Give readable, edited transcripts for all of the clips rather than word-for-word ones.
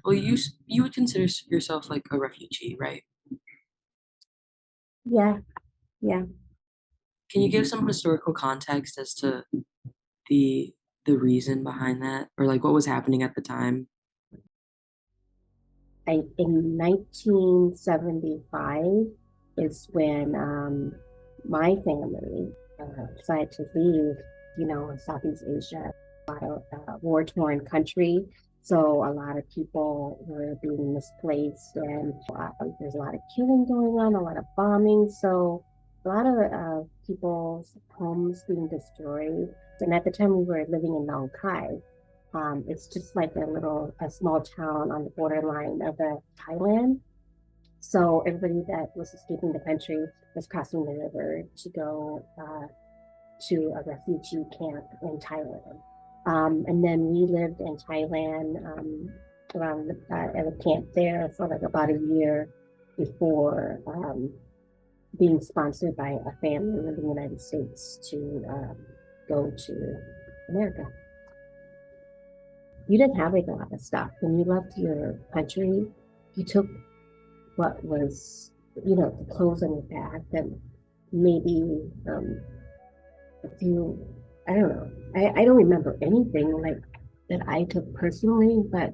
Well, you would consider yourself like a refugee, right? Yeah, yeah. Can you give some historical context as to the the reason behind that, or like what was happening at the time? In 1975 is when my family decided to leave, Southeast Asia, war-torn country. So a lot of people were being misplaced, and there's a lot of killing going on, a lot of bombing. So a lot of people's homes being destroyed. And at the time, we were living in Nong Khai. It's just like a small town on the borderline of Thailand. So everybody that was escaping the country was crossing the river to go to a refugee camp in Thailand. And then we lived in Thailand around at a camp there for like about a year before being sponsored by a family in the United States to go to America. You didn't have like a lot of stuff. When you left your country, you took what was, the clothes on your back and maybe a few, I don't know. I don't remember anything like that I took personally, but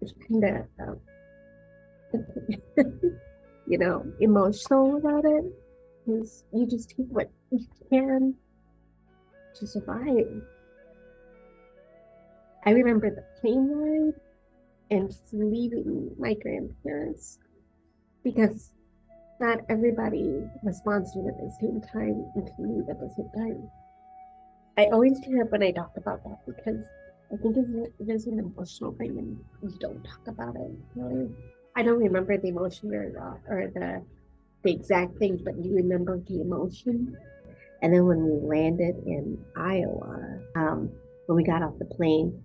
it's kind of, emotional about it because you just take what you can to survive. I remember the plane ride and just leaving my grandparents because not everybody was sponsored at the same time and could leave at the same time. I always tear up when I talk about that because I think it is an emotional thing and we don't talk about it really. I don't remember the emotion very well or the exact things, but you remember the emotion. And then when we landed in Iowa, when we got off the plane,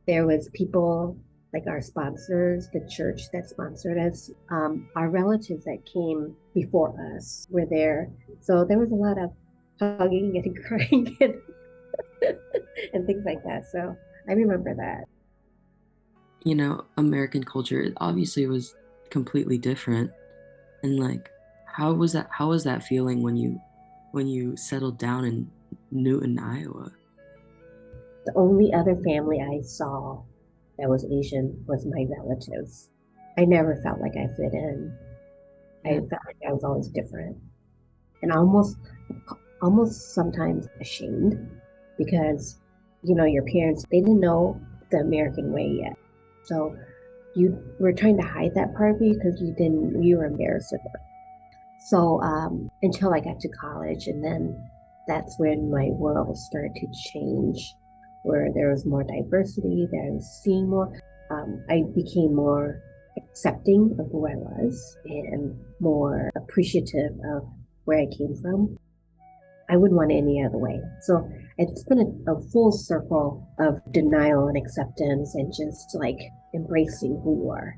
there was people like our sponsors, the church that sponsored us, our relatives that came before us were there. So there was a lot of hugging and crying and things like that. So I remember that. American culture obviously was completely different. And like, how was that feeling when you settled down in Newton, Iowa? The only other family I saw that was Asian was my relatives. I never felt like I fit in. I Yeah. felt like I was always different and almost sometimes ashamed because, your parents, they didn't know the American way yet. So you were trying to hide that part of you because you were embarrassed of it. So until I got to college, and then that's when my world started to change, where there was more diversity, that I was seeing more. I became more accepting of who I was and more appreciative of where I came from. I wouldn't want it any other way. So it's been a full circle of denial and acceptance and just like embracing who you are.